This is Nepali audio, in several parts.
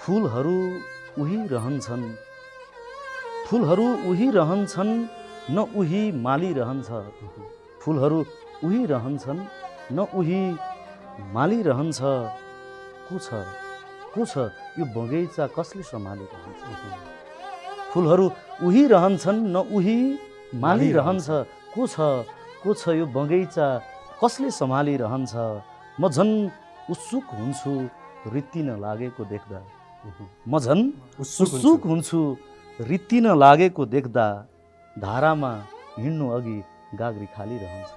फूलहरू उही रहन्छन्, फूलहरू उही रहन्छन्, न उही माली रहन्छ। फूलहरू उही रहन्छन्, न उही माली रहन्छ। को छ यो बगैँचा कसले सम्हालिरहन्छ? फूलहरू उही रहन्छन्, न उही माली रहन्छ। को छ यो बगैँचा कसले सम्हालिरहन्छ? म झन् उत्सुक हुन्छु रित्तिन लागेको देख्दा। म झन् उत्सुक हुन्छु रित्तिन लागेको देख्दा। धारामा हिँड्नु अघि गाग्री खाली रहन्छ।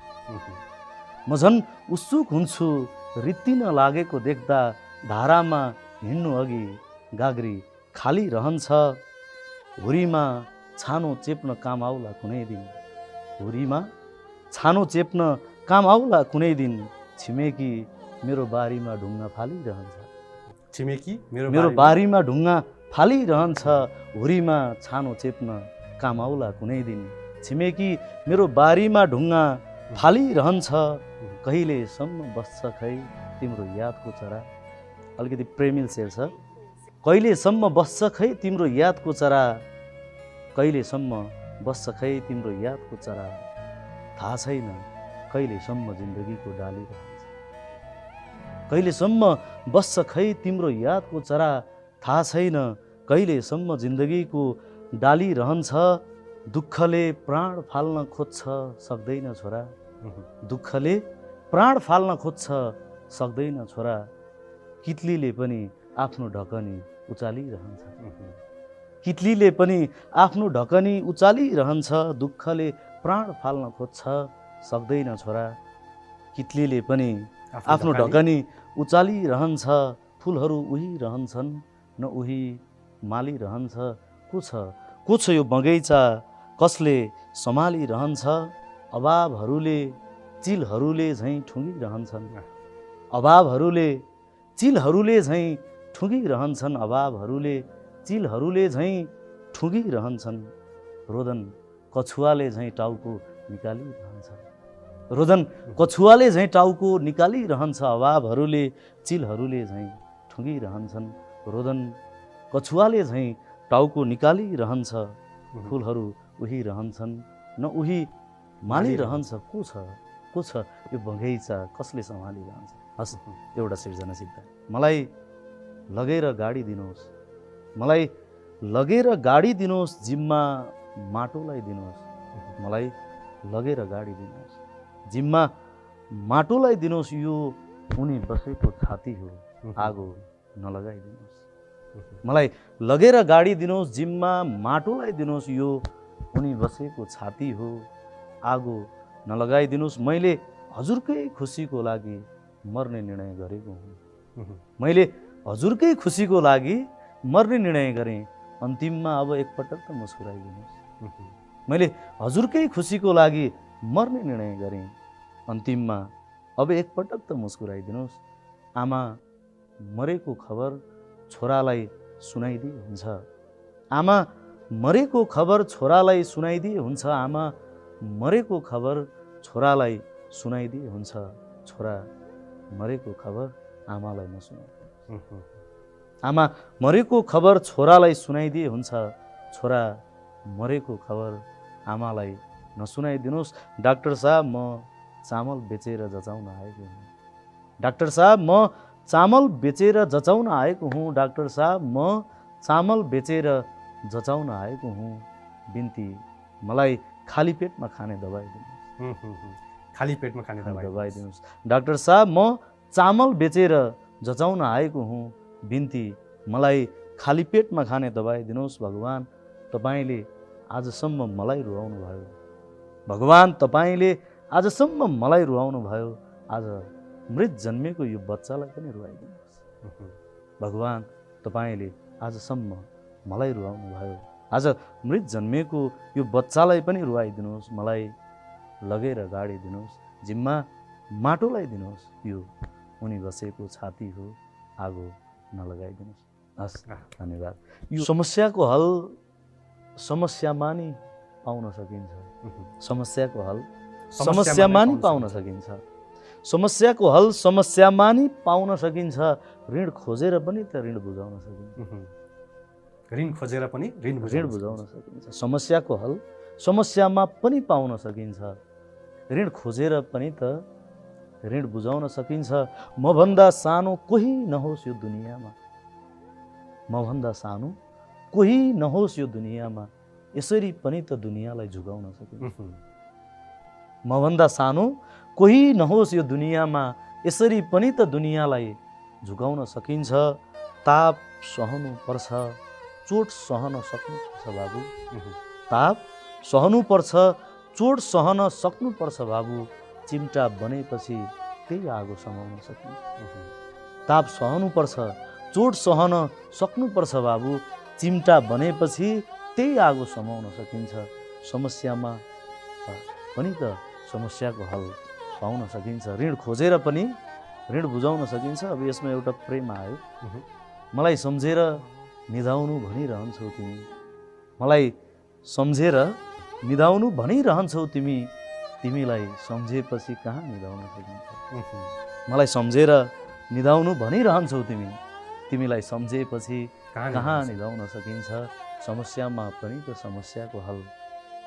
म झन् उत्सुक हुन्छु रित्तिन लागेको देख्दा। धारामा हिँड्नु अघि गाग्री खाली रहन्छ। हुरीमा छानो चेप्न काम आउला कुनै दिन। हुरीमा छानो चेप्न काम आउला कुनै दिन। छिमेकी मेरो बारीमा ढुङ्गा फालिरहन्छ। छिमेकी मेरो बारीमा ढुङ्गा फालिरहन्छ। हुरीमा छानो चेप्न काम आउला कुनै दिन। छिमेकी मेरो बारीमा ढुङ्गा फालिरहन्छ। कहिलेसम्म बस्छ खै तिम्रो यादको चरा। अलिकति प्रेमिल शेर छ। कहिलेसम्म बस्छ खै तिम्रो यादको चरा। कहिलेसम्म बस्छ खै तिम्रो यादको चरा। थाहा छैन कहिलेसम्म जिन्दगीको डाली रहन्छ। कहिलेसम्म बस्छ खै तिम्रो यादको चरा। थाहा छैन कहिलेसम्म जिन्दगीको डाली रहन्छ। दुःखले प्राण फाल्न खोज्छ सक्दैन छोरा। दुःखले प्राण फाल्न खोज्छ सक्दैन छोरा। कित्लीले पनि आफ्नो ढकनी उचालिरहन्छ। कित्लीले पनि आफ्नो ढकनी उचालिरहन्छ। दुःखले प्राण फाल्न खोज्छ सक्दैन छोरा। कित्लीले पनि आफ्नो ढकनी उचालिरहन्छ। फुलहरू उही रहन्छन्, न उही माली रहन्छ। को छ यो बगैँचा कसले सम्हालिरहन्छ? अभावहरूले चिलहरूले झैँ ठुङ्गिरहन्छन्। अभावहरूले चिलहरूले झैँ ठुङ्गिरहन्छन्। अभावहरूले चिलहरूले झैँ ठुङ्गिरहन्छन्। रोदन कछुवाले झैँ टाउको निकालिरहन्छ। रोदन कछुवाले झैँ टाउको निकालिरहन्छ। अभावहरूले चिलहरूले झैँ ठुङ्गिरहन्छन्। रोदन कछुवाले झैँ टाउको निकालिरहन्छ। फुलहरू उही रहन्छन्, न उही माली रहन्छ। को छ यो बगैँचा कसले सम्हालिरहन्छ? हस्, एउटा सिर्जना सिक्दा मलाई लगेर गाडी दिनुहोस्। मलाई लगेर गाडी दिनुहोस्। जिम्मा माटोलाई दिनुहोस्। मलाई लगेर गाडी दिनुहोस्। जिम्मा माटोलाई दिनुहोस्। यो उनी बसेको छाती हो, आगो नलगाइदिनुहोस्। मलाई लगेर गाडी दिनुहोस्। जिम्मा माटोलाई दिनुहोस्। यो उनी बसेको छाती हो, आगो नलगाइदिनुहोस्। मैले हजुरकै खुसीको लागि मर्ने निर्णय गरेको हुँ। मैले हजुरकै खुसीको लागि मर्ने निर्णय गरेँ। अन्तिममा अब एकपटक त मुस्कुराइदिनुहोस्। मैले हजुरकै खुसीको लागि मर्ने निर्णय गरेँ। अन्तिममा अब एकपटक त मुस्कुराइदिनुहोस्। आमा मरेको खबर छोरालाई सुनाइदिए हुन्छ। आमा मरेको खबर छोरालाई सुनाइदिए हुन्छ। आमा मरेको खबर छोरालाई सुनाइदिए हुन्छ। छोरा मरेको खबर आमालाई नसुनाइदिनुहोस्। आमा मरेको खबर छोरालाई सुनाइदिए हुन्छ। छोरा मरेको खबर आमालाई नसुनाइदिनुहोस्। डाक्टर साहब म चामल बेचेर जचाउन आएको हुँ। डाक्टर साहब म चामल बेचेर जचाउन आएको हुँ। डाक्टर साहब म चामल बेचेर जचाउन आएको हुँ। बिन्ती मलाई खाली पेटमा खाने दबाई दिनुहोस्। खाली पेटमा खाने दबाई दिनुहोस्। डाक्टर साहब म चामल बेचेर जचाउन आएको हुँ। बिन्ती मलाई खाली पेटमा खाने दबाई दिनुहोस्। भगवान् तपाईँले आजसम्म मलाई रुवाउनु भयो। भगवान् तपाईँले आजसम्म मलाई रुवाउनु भयो। आज मृत जन्मेको यो बच्चालाई पनि रुवाइदिनुहोस्। भगवान् तपाईँले आजसम्म मलाई रुवाउनु भयो। आज मृत जन्मेको यो बच्चालाई पनि रुवाइदिनुहोस्। मलाई लगेर गाडी दिनुहोस्। जिम्मा माटोलाई दिनुहोस्। यो उनी बसेको छाती हो, आगो नलगाइदिनुहोस्। हस्, धन्यवाद। यो समस्याको हल समस्यामा नि पाउन सकिन्छ। समस्याको हल समस्यामा नि पाउन सकिन्छ। समस्याको हल समस्यामा नि पाउन सकिन्छ, ऋण खोजेर पनि त ऋण बुझाउन सकिन्छ। ऋण खोजेर पनि ऋण बुझाउन सकिन्छ। समस्याको हल समस्यामा पनि पाउन सकिन्छ, ऋण खोजेर पनि त ऋण बुझाउन सकिन्छ। मभन्दा सानो कोही नहोस् यो दुनियाँमा, मभन्दा सानो कोही नहोस् यो दुनियाँमा, यसरी पनि त दुनियाँलाई झुकाउन सकिन्छ। मभन्दा सानो कोही नहोस् यो दुनियाँमा, यसरी पनि त दुनियाँलाई झुकाउन सकिन्छ। ताप सहनु पर्छ, चोट सहन सक्नुपर्छ बाबु, ताप सहनु पर्छ, चोट सहन सक्नुपर्छ बाबु, चिम्टा बनेपछि त्यही आगो समाउन सकिन्छ। ताप सहनु पर्छ, चोट सहन सक्नुपर्छ बाबु, चिम्टा बनेपछि त्यही आगो समाउन सकिन्छ। समस्यामा पनि त समस्याको हल पाउन सकिन्छ, ऋण खोजेर पनि ऋण बुझाउन सकिन्छ। अब यसमा एउटा प्रेम आयो, मलाई सम्झेर निधाउनु भनिरहन्छौ तिमी, मलाई सम्झेर निधाउनु भनिरहन्छौ तिमी, तिमीलाई सम्झेपछि कहाँ निधाउन सकिन्छ। मलाई सम्झेर निधाउनु भनिरहन्छौ तिमी, तिमीलाई सम्झेपछि कहाँ निधाउन सकिन्छ। समस्यामा पनि त समस्याको हल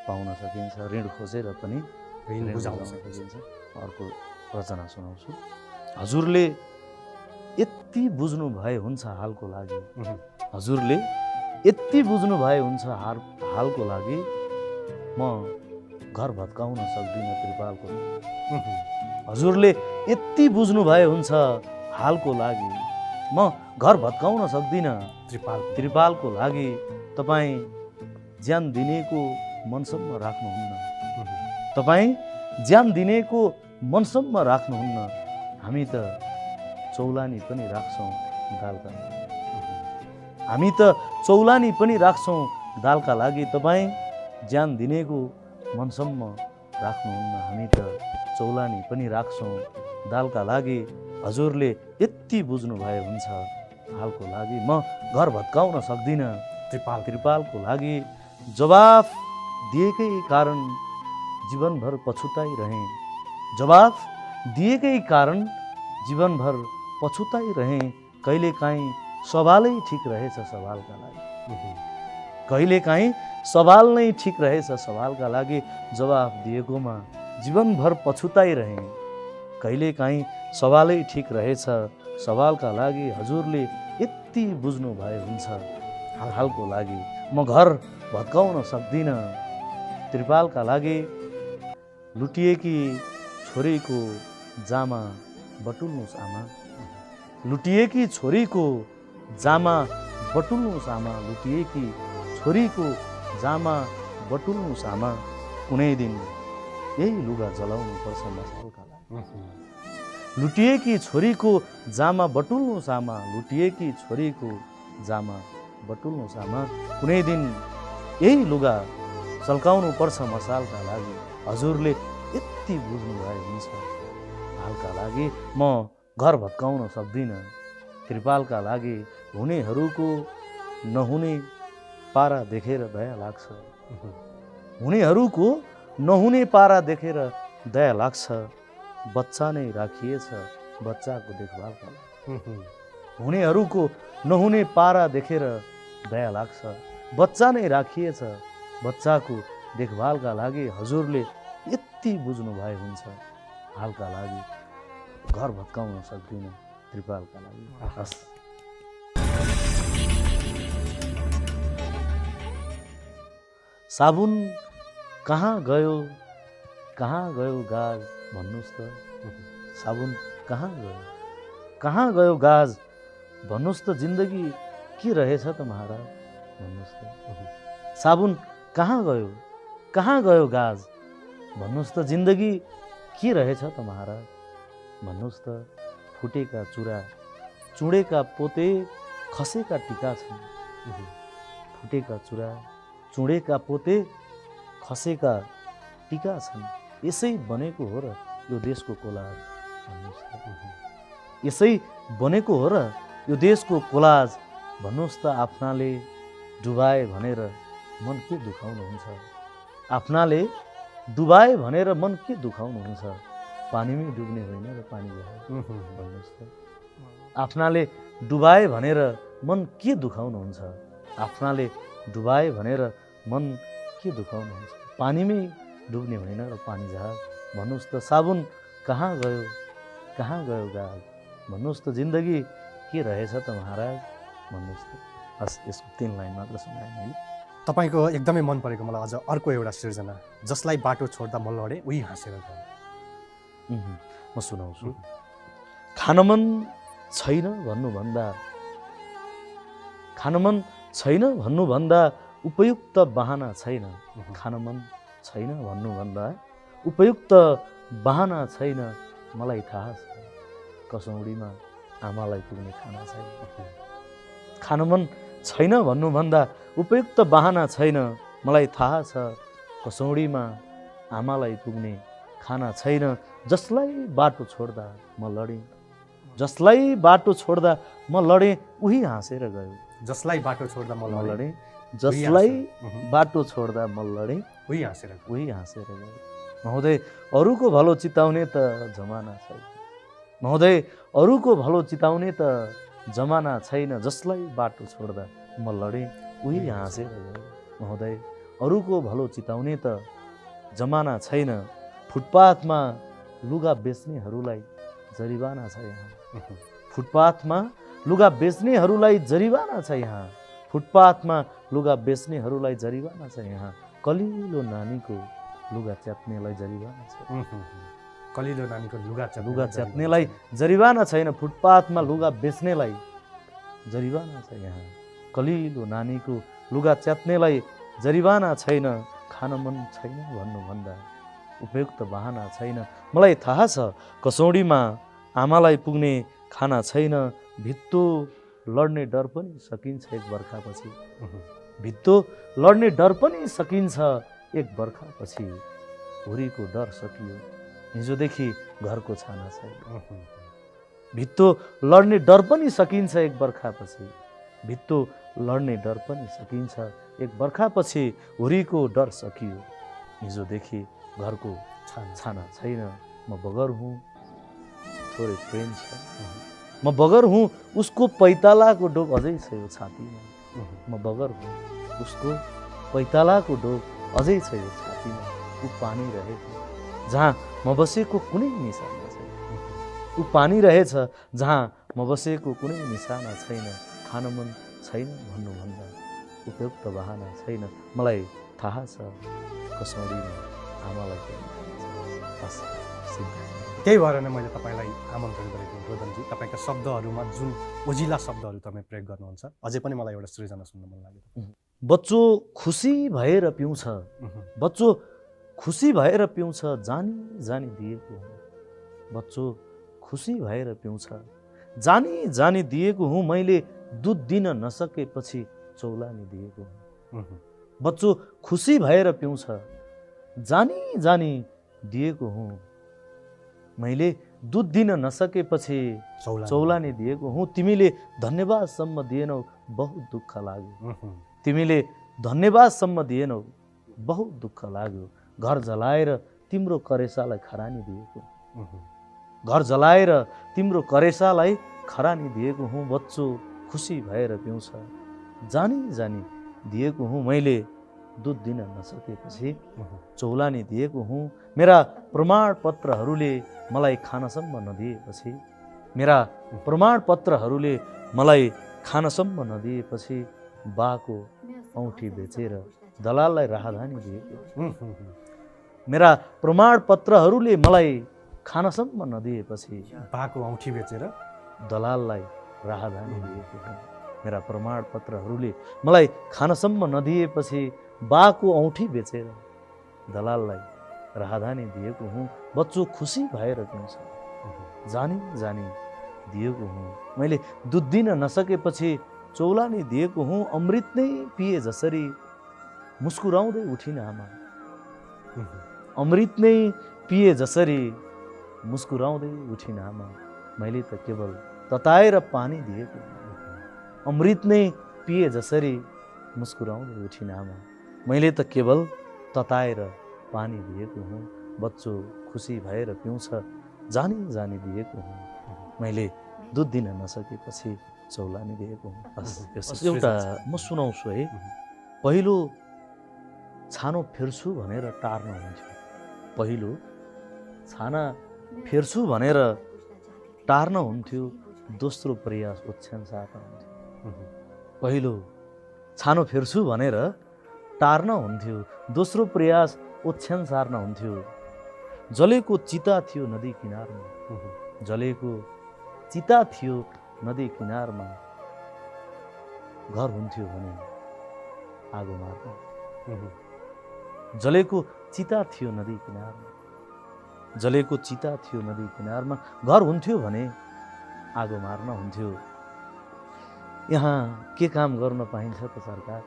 पाउन सकिन्छ, ऋण खोजेर पनि ऋण बुझाउन सकिन्छ। अर्को रचना सुनाउँछु। हजुरले यति बुझ्नु भए हुन्छ हालको लागि, हजुरले यति बुझ्नु भए हुन्छ हालको लागि, म घर भत्काउन सक्दिनँ त्रिपालको। हजुरले यति बुझ्नु भए हुन्छ हालको लागि, म घर भत्काउन सक्दिनँ त्रिपालको लागि। तपाईँ ज्यान दिनेको मनसम्म राख्नुहुन्न, तपाईँ ज्यान दिनेको मनसम्म राख्नुहुन्न, हामी त चौलानी पनि राख्छौँ दालका लागि, हामी त चौलानी पनि राख्छौँ दालका लागि। तपाईँ ज्यान दिनेको मनसम्म राख्नुहुन्न, हामी त चौलानी पनि राख्छौँ दालका लागि। हजुरले यति बुझ्नु भए हुन्छ हालको लागि, म घर भत्काउन सक्दिनँ त्रिपालको लागि। जवाफ दिएकै कारण जीवनभर पछुताइरहेँ, जवाफ दिएकै कारण जीवनभर पछुताइरहेँ। कहिलेकाहीँ सवालै ठिक रहेछ सवालका लागि, कहिलेकाहीँ सवाल नै ठिक रहेछ सवालका लागि। जवाफ दिएकोमा जीवनभर पछुताइरहेँ, कहिलेकाहीँ सवालै ठिक रहेछ सवालका लागि। हजुरले यति बुझ्नु भए हुन्छ हालको लागि, म घर भत्काउन सक्दिनँ त्रिपालका लागि। लुटिएकी छोरीको जामा बटुल्नुहोस् आमा, लुटिएकी छोरीको जामा बटुल्नुहोस् आमा, लुटिएकी छोरीको जामा बटुल्नुहोस् आमा। कुनै दिन यही लुगा जलाउनु पर्छ मसालका लागि, लुटिएकी छोरीको जामा बटुल्नुहोस् आमा, लुटिएकी छोरीको जामा बटुल्नुहोस् आमा। कुनै दिन यही लुगा सल्काउनु पर्छ मसालका लागि। हजुरले यति बुझ्नु भए हुन्छ हालका लागि, म घर भत्काउन सक्दिनँ त्रिपालका लागि। हुनेहरूको नहुने पारा देखेर दया लाग्छ, हुनेहरूको नहुने पारा देखेर दया लाग्छ। बच्चा नै राखिएछ बच्चाको देखभालका लागि, हुनेहरूको नहुने पारा देखेर दया लाग्छ। बच्चा नै राखिएछ बच्चाको देखभालका लागि। हजुरले यति बुझ्नु भए हुन्छ हालका लागि, घर भत्काउन सक्दिनँ त्रिपालका लागि। साबुन कहाँ गयो गाज भन्नुहोस् त, साबुन कहाँ गयो गाज भन्नुहोस् त, जिन्दगी के रहेछ त महाराज भन्नुहोस् त। साबुन कहाँ गयो गाज भन्नुहोस् त, जिन्दगी के रहेछ त महाराज भन्नुहोस् त। फुटेका चुरा चुडेका पोते खसेका टिका छन्, फुटेका चुरा चुडेका पोते खसेका टिका छन्। यसै बनेको हो र यो देशको कोलाज भन्नुहोस् त, यसै बनेको हो र यो देशको कोलाज भन्नुहोस् त। आफ्नाले डुबाए भनेर मन के दुखाउनुहुन्छ, आफ्नाले डुबाए भनेर मन के दुखाउनुहुन्छ। पानीमै डुब्ने होइन र पानी जहाज भन्नुहोस् त। आफ्नाले डुबाए भनेर मन के दुखाउनुहुन्छ? आफ्नाले डुबाए भनेर मन के दुखाउनुहुन्छ? पानीमै डुब्ने होइन र पानी जहाज भन्नुहोस् त। साबुन कहाँ गयो गाज भन्नुहोस् त। जिन्दगी के रहेछ त महाराज भन्नुहोस् त। हस्, यसको 3 लाइन मात्र सुनाएँ मैले। तपाईँको एकदमै मन परेको मलाई अझ अर्को एउटा सिर्जना, जसलाई बाटो छोड्दा म लडेँ उही हाँसेर गयो। म सुनाउँछु। खान मन छैन भन्नुभन्दा उपयुक्त बहाना छैन। खान मन छैन भन्नुभन्दा उपयुक्त बहाना छैन। मलाई थाहा छ कसौडीमा आमालाई पुग्ने खाना छैन। खान मन छैन भन्नुभन्दा उपयुक्त बहाना छैन। मलाई थाहा छ कसौडीमा आमालाई पुग्ने खाना छैन। जसलाई बाटो छोड्दा म लडेँ, जसलाई बाटो छोड्दा म लडेँ उही हाँसेर गयो। जसलाई बाटो छोड्दा म लडेँ, जसलाई बाटो छोड्दा म लडेँ उही हाँसेर गयो। महोदय, अरूको भलो चिताउने त जमाना छैन। महोदय, अरूको भलो चिताउने त जमाना छैन। जसलाई बाटो छोड्दा म लडेँ उही हाँसेर गयो। महोदय, अरूको भलो चिताउने त जमाना छैन। फुटपाथमा लुगा बेच्नेहरूलाई जरिवाना छ यहाँ। फुटपाथमा लुगा बेच्नेहरूलाई जरिवाना छ यहाँ। फुटपाथमा लुगा बेच्नेहरूलाई जरिवाना छ यहाँ। कलिलो नानीको लुगा च्यात्नेलाई जरिवाना छ। कलिलो नानीको लुगा च्यात्नेलाई जरिवाना छैन। फुटपाथमा लुगा बेच्नेलाई जरिवाना छ यहाँ। कलिलो नानीको लुगा च्यात्नेलाई जरिवाना छैन। खान मन छैन भन्नुभन्दा उपयुक्त बहाना छैन। मलाई थाहा छ कसौडीमा आमालाई पुग्ने खाना छैन। भित्तो लड्ने डर पनि सकिन्छ एक बर्खापछि। भित्तो लड्ने डर पनि सकिन्छ एक बर्खापछि। हुरीको डर सकियो हिजोदेखि घरको छाना छैन। भित्तो लड्ने डर पनि सकिन्छ एक बर्खापछि। भित्तो लड्ने डर पनि सकिन्छ एक बर्खापछि। हुरीको डर सकियो हिजोदेखि घरको छाना छैन। म बगर हुँ थोरै प्रेम छ। म बगर हुँ उसको पैतालाको डोक अझै छ यो छातीमा। म बगर हुँ उसको पैतालाको डोक अझै छ यो छातीमा। ऊ पानी रहेछ जहाँ म बसेको कुनै निशाना छैन। ऊ पानी रहेछ जहाँ म बसेको कुनै निशाना छैन। खान मन छैन भन्नुभन्दा उपयुक्त बहाना छैन। मलाई थाहा छ कसौडीमा आमालाई त्यही भएर नै मैले तपाईँलाई आमन्त्रण गरेको रोदनजी। तपाईँका शब्दहरूमा जुन ओजिला शब्दहरू तपाईँ प्रयोग गर्नुहुन्छ, अझै पनि मलाई एउटा सृजना सुन्न मन लाग्यो। बच्चो खुसी भएर पिउँछ, बच्चो खुसी भएर पिउँछ, जानी जानी दिएको हुँ। बच्चो खुसी भएर पिउँछ, जानी जानी दिएको हुँ। मैले दुध दिन नसकेपछि चौलानी दिएको हुँ। बच्चो खुसी भएर पिउँछ, जानी जानी दिएको हुँ। मैले दुध दिन नसकेपछि चौलानी दिएको हुँ। तिमीले धन्यवादसम्म दिएनौ, बहुत दुःख लाग्यो। तिमीले धन्यवादसम्म दिएनौ, बहुत दुःख लाग्यो। घर जलाएर तिम्रो करेसालाई खरानी दिएको, घर जलाएर तिम्रो करेसालाई खरानी दिएको हुँ। बच्चो खुसी भएर पिउँछ, जानी जानी दिएको हुँ। मैले दुध दिन नसकेपछि चौलानी दिएको हुँ। मेरा प्रमाणपत्रहरूले मलाई खानसम्म नदिएपछि, मेरा प्रमाणपत्रहरूले मलाई खानसम्म नदिएपछि बाको औँठी बेचेर दलाललाई राहदानी दिएको। मेरा प्रमाणपत्रहरूले मलाई खानसम्म नदिएपछि बाको औँठी बेचेर दलाललाई राहदानी दिएको हुँ। मेरा प्रमाणपत्रहरूले मलाई खानसम्म नदिएपछि बाको औँठी बेचेर दलाललाई राहदानी दिएको हुँ। बच्चो खुसी भएर पिउँछ, जानी जानी दिएको हुँ। मैले दुध दिन नसकेपछि चौलानी दिएको हुँ। अमृत नै पिए जसरी मुस्कुराउँदै उठिन आमा, अमृत नै पिए जसरी मुस्कुराउँदै उठिन आमा। मैले त केवल तताएर पानी दिएको हुँ। अमृत नै पिए जसरी मुस्कुराउँदै उठिन आमा। मैले त केवल तताएर पानी दिएको हुँ। बच्चो खुसी भएर पिउँछ, जानी जानी दिएको हुँ, मैले दुध दिन नसकेपछि चौलानी दिएको हुँ। बस एउटा म सुनाउँछु है। पहिलो छानो फेर्छु भनेर टार्न हुन्थ्यो, पहिलो छाना फेर्छु भनेर टार्न हुन्थ्यो, दोस्रो प्रयास ओछ्यान सार्न हुन्थ्यो। पहिलो छानो फेर्छु भनेर टार्न हुन्थ्यो, दोस्रो प्रयास ओछ्यान सार्न हुन्थ्यो। जलेको चिता थियो नदी किनारमा, जलेको चिता थियो नदी किनारमा, घर हुन्थ्यो भने आगो मार्न। जलेको चिता थियो नदी किनारमा, जलेको चिता थियो नदी किनारमा, घर हुन्थ्यो भने आगो मार्न हुन्थ्यो। यहाँ के काम गर्न पाइन्छ त सरकार,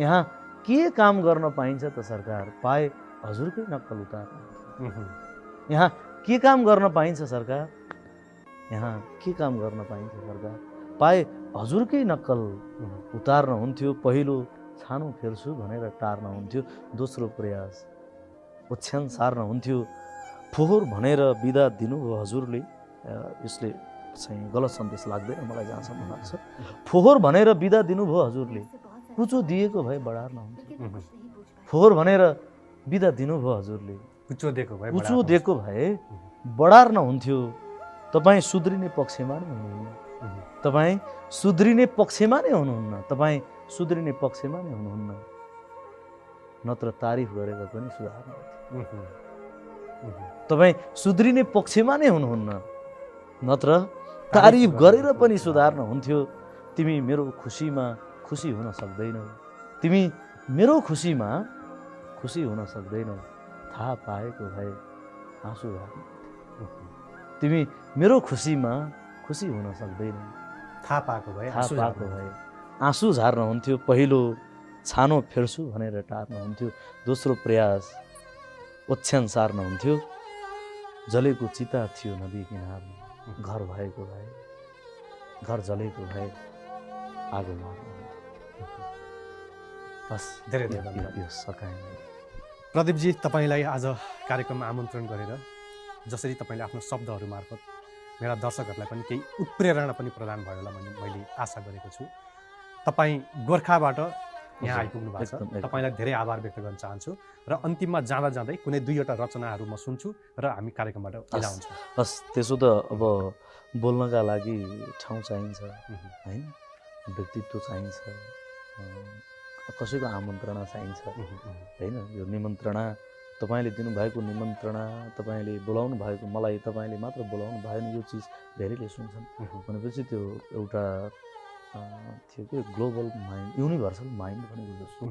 यहाँ के काम गर्न पाइन्छ त सरकार, पाए हजुरकै नक्कल उतार्न। यहाँ के काम गर्न पाइन्छ सरकार, यहाँ के काम गर्न पाइन्छ सरकार, पाए हजुरकै नक्कल उतार्न हुन्थ्यो। पहिलो छानो फेर्छु भनेर टार्न हुन्थ्यो, दोस्रो प्रयास ओछ्यान सार्न हुन्थ्यो। फोहोर भनेर बिदा दिनुभयो हजुरले, यसले चाहिँ गलत सन्देश लाग्दैन मलाई जहाँसम्म लाग्छ। फोहोर भनेर बिदा दिनुभयो हजुरले, कुचो दिएको भए बढार्न हुन्थ्यो। फोहोर भनेर बिदा दिनुभयो हजुरले, कुचो दिएको भए बढार्न हुन्थ्यो। तपाईँ सुध्रिने पक्षमा नै हुनुहुन्न, तपाईँ सुध्रिने पक्षमा नै हुनुहुन्न, तपाईँ सुध्रिने पक्षमा नै हुनुहुन्न। नत्र तारिफ गरेर पनि सुधार्न हुन्थ्यो, तपाईँ सुध्रिने पक्षमा नै हुनुहुन्न, नत्र तारिफ गरेर पनि सुधार्न हुन्थ्यो। तिमी मेरो खुसीमा खुसी हुन सक्दैनौ, तिमी मेरो खुसीमा खुसी हुन सक्दैनौ, थाहा पाएको भए आँसु झार्न। तिमी मेरो खुसीमा खुसी हुन सक्दैनौ, थाहा पाएको भए आँसु झार्न हुन्थ्यो। पहिलो छानो फेर्छु भनेर टार्न हुन्थ्यो, दोस्रो प्रयास ओछ्यान सार्न हुन्थ्यो। जलेको चिता थियो नदी किनारमा, घर भएको भए, घर जलेको भए आगो मार्न हुन्थ्यो। बस धेरै धेरै धन्यवाद। यो सकाएँ प्रदीपजी, तपाईँलाई आज कार्यक्रममा आमन्त्रण गरेर जसरी तपाईँले आफ्नो शब्दहरू मार्फत मेरा दर्शकहरूलाई पनि केही उत्प्रेरणा पनि प्रदान भयो होला भन्ने मैले आशा गरेको छु। तपाईँ गोर्खाबाट यहाँ आइपुग्नु भएको छ, तपाईँलाई धेरै आभार व्यक्त गर्न चाहन्छु। र अन्तिममा जाँदा जाँदै कुनै दुईवटा रचनाहरू म सुन्छु र हामी कार्यक्रमबाट बिदा हुन्छौँ। बस त्यसो त अब बोल्नका लागि ठाउँ चाहिन्छ होइन, व्यक्तित्व चाहिन्छ, कसैको आमन्त्रणा चाहिन्छ होइन। यो निमन्त्रणा तपाईँले दिनुभएको निमन्त्रणा, तपाईँले बोलाउनु भएको, मलाई तपाईँले मात्र बोलाउनु भएन, यो चिज धेरैले सुन्छन् भनेपछि त्यो एउटा थियो कि ग्लोबल माइन्ड, युनिभर्सल माइन्ड भनेको जस्तो।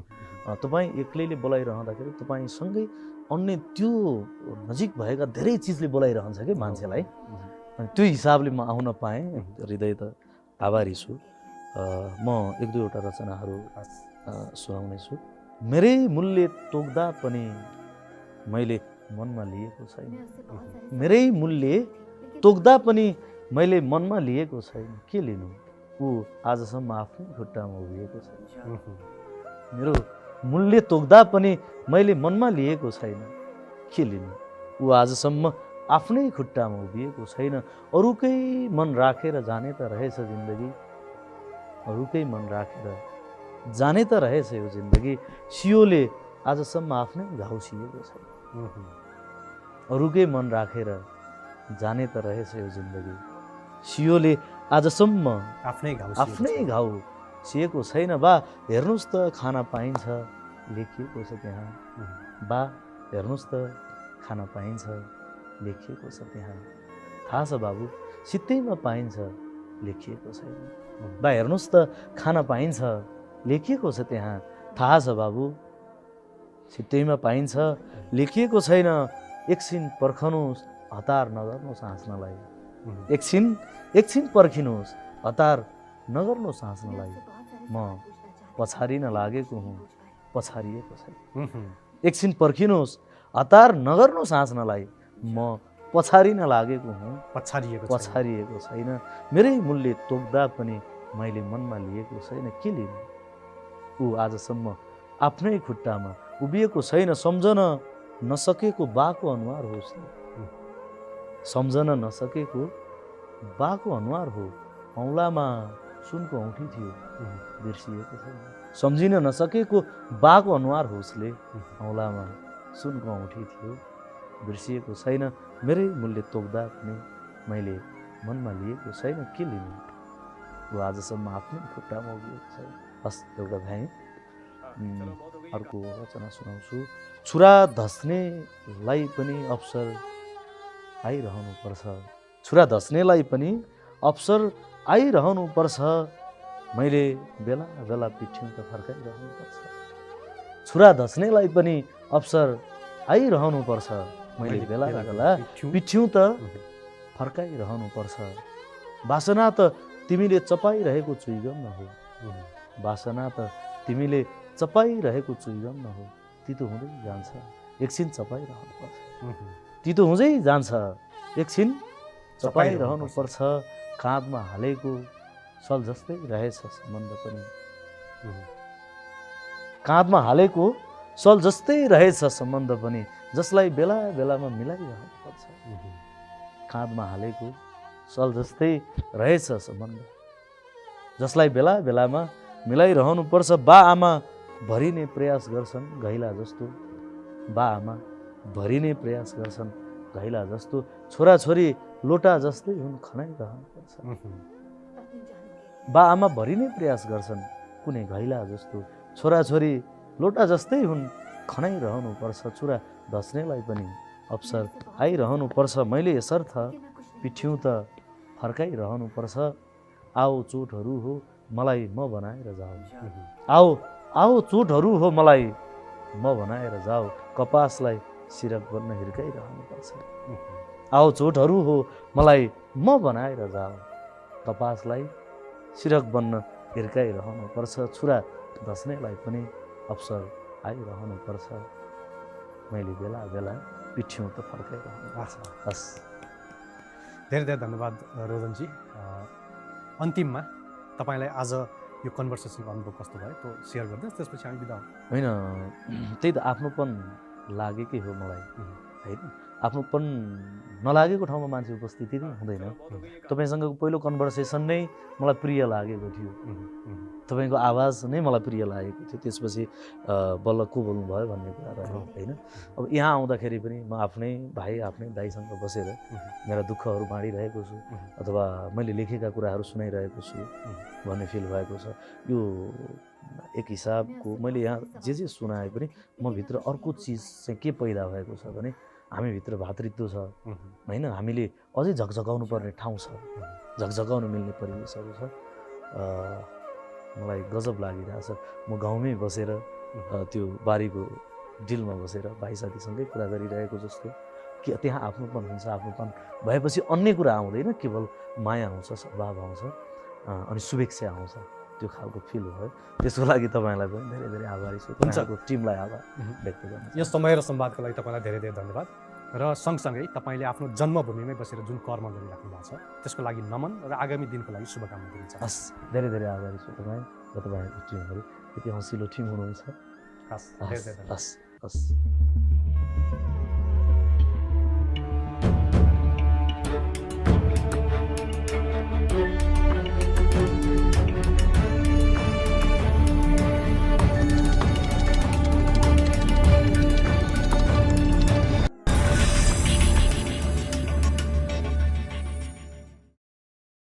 तपाईँ एक्लैले बोलाइरहँदाखेरि तपाईँसँगै अन्य त्यो नजिक भएका धेरै चिजले बोलाइरहन्छ कि मान्छेलाई। अनि त्यो हिसाबले म आउन पाएँ, हृदय त आभारी छु। म एक दुईवटा रचनाहरू सुनाउनेछु। मेरै मूल्य तोक्दा पनि मैले मनमा लिएको छैन, मेरै मूल्य तोक्दा पनि मैले मनमा लिएको छैन, के लिनु, ऊ आजसम्म आफ्नै खुट्टामा उभिएको छैन। मेरो मूल्य तोक्दा पनि मैले मनमा लिएको छैन, के लिनु, ऊ आजसम्म आफ्नै खुट्टामा उभिएको छैन। अरूकै मन राखेर जाने त रहेछ जिन्दगी, अरूकै मन राखेर जाने त रहेछ यो जिन्दगी, सियोले आजसम्म आफ्नै घाउ सिएको छैन। अरूकै मन राखेर जाने त रहेछ यो जिन्दगी, सियोले आजसम्म आफ्नै घाउ सिएको छैन। बा हेर्नुहोस् त खाना पाइन्छ लेखिएको छ त्यहाँ, बा हेर्नुहोस् त खाना पाइन्छ लेखिएको छ त्यहाँ, थाहा छ बाबु सित्तैमा पाइन्छ लेखिएको छैन। बा हेर्नुहोस् त खाना पाइन्छ लेखिएको छ त्यहाँ, थाहा छ बाबु सित्तैमा पाइन्छ लेखिएको छैन। एकछिन पर्खनुहोस् हतार नगर्नुहोस् हाँस्नलाई, एकछिन पर्खिनुहोस् हतार नगर्नुहोस् हाँस्नलाई, म पछारिन लागेको हुँ पछारिएको छैन। एकछिन पर्खिनुहोस् हतार नगर्नुहोस् हाँस्नलाई, म पछारिन लागेको हुँ पछारिएको छैन। मेरै मूल्य तोक्दा पनि मैले मनमा लिएको छैन, के लिनु, ऊ आजसम्म आफ्नै खुट्टामा उभिएको छैन। सम्झन नसकेको बाको अनुहार होस्, सम्झन नसकेको बाको अनुहार हो, औँलामा सुनको औँठी थियो, बिर्सिएको छैन। सम्झिन नसकेको बाको अनुहार हो, उसले औँलामा सुनको औँठी थियो, बिर्सिएको छैन। मेरै मूल्य तोक्दा पनि मैले मनमा लिएको छैन, के लिनु, ऊ आजसम्म आफ्नै खुट्टामा उभिएको छैन। हस्, एउटा भाइ। अर्को रचना सुनाउँछु। छुरा धस्नेलाई पनि अवसर आइरहनुपर्छ, छुरा धस्नेलाई पनि अवसर आइरहनुपर्छ, मैले बेला बेला पिठ्यौँ त फर्काइरहनुपर्छ। छुरा धस्नेलाई पनि अवसर आइरहनुपर्छ, मैले बेला बेला पिठ्यौँ त फर्काइरहनुपर्छ। वासना त तिमीले चपाइरहेको चुइगम हो, वासना त तिमीले चपाइरहेको चुइगम हो, तितो हुँदै जान्छ, एकछिन चपाइरहनुपर्छ। तितो हुँदै जान्छ, एकछिन चपाइरहनुपर्छ। काँधमा हालेको सल जस्तै रहेछ सम्बन्ध पनि, काँधमा हालेको सल जस्तै रहेछ सम्बन्ध पनि, जसलाई बेला बेलामा मिलाइरहनुपर्छ। काँधमा हालेको सल जस्तै रहेछ सम्बन्ध, जसलाई बेला बेलामा मिलाइरहनुपर्छ। बा आमा भरिने प्रयास गर्छन् घैला जस्तो, बा आमा भरिने प्रयास गर्छन् घैला जस्तो, छोराछोरी लोटा जस्तै हुन् खनाइरहनुपर्छ। बा आमा भरिने प्रयास गर्छन् कुनै घैला जस्तो, छोराछोरी लोटा जस्तै हुन् खनाइरहनुपर्छ। छुरा धस्नेलाई पनि अवसर आइरहनुपर्छ, मैले यसर्थ पिठ्यौँ त फर्काइरहनुपर्छ। आओ चोटहरू हो मलाई म बनाएर जाऊ, आओ आओ चोटहरू हो मलाई म बनाएर जाऊ, कपासलाई सिरक बन्न हिर्काइरहनुपर्छ। आओ चोटहरू हो मलाई म बनाएर जाऊ, कपासलाई सिरक बन्न हिर्काइरहनुपर्छ। छुरा धस्नेलाई पनि अवसर आइरहनुपर्छ, मैले बेला बेला पिठ्यौँ त फर्काइरहनुपर्छ। हस्, धेरै धेरै धन्यवाद रोजनजी। अन्तिममा तपाईँलाई आज यो कन्भर्सेसनको अनुभव कस्तो भयो त्यो सेयर गर्नुहोस्, त्यसपछि हामी बिदा होइन। त्यही त आफ्नोपन लागेकै हो मलाई, होइन। आफ्नोपन नलागेको ठाउँमा मान्छे उपस्थिति नै हुँदैन। तपाईँसँगको पहिलो कन्भर्सेसन नै मलाई प्रिय लागेको थियो, तपाईँको आवाज नै मलाई प्रिय लागेको थियो। त्यसपछि बल्ल को बोल्नुभयो भन्ने कुरा रह्यो, होइन। अब यहाँ आउँदाखेरि पनि म आफ्नै भाइ आफ्नै दाइसँग बसेर मेरा दुःखहरू बाँडिरहेको छु, अथवा मैले लेखेका कुराहरू सुनाइरहेको छु भन्ने फिल भएको छ। यो एक हिसाबको मैले यहाँ जे जे सुनाए पनि म भित्र अर्को चिज चाहिँ के पैदा भएको छ भने हामीभित्र भातृत्व छ, होइन। हामीले अझै झकझकाउनु पर्ने ठाउँ छ, झकझकाउनु मिल्ने परिवेशहरू छ। मलाई गजब लागिरहेछ। म गाउँमै बसेर त्यो बारीको डिलमा बसेर भाइ साथीसँगै कुरा गरिरहेको जस्तो कि त्यहाँ आफ्नोपन हुन्छ। आफ्नोपन भएपछि अन्य कुरा आउँदैन, केवल माया आउँछ, सद्भाव आउँछ, अनि शुभेच्छा आउँछ। त्यो खालको फिल भयो। त्यसको लागि तपाईँलाई पनि धेरै धेरै आभारी छु, तपाईँको टिमलाई आभार व्यक्त गर्छु। यो समय र संवादको लागि तपाईँलाई धेरै धेरै धन्यवाद। र सँगसँगै तपाईँले आफ्नो जन्मभूमिमै बसेर जुन कर्म गरिराख्नु भएको छ त्यसको लागि नमन र आगामी दिनको लागि शुभकामना दिन चाहन्छु। हस्, धेरै धेरै आभारी छु तपाईँ र तपाईँहरूको टिमहरू। यति हँसिलो टिम हुनुहुन्छ। हस्, धेरै धेरै धन्यवाद। हस् हस्।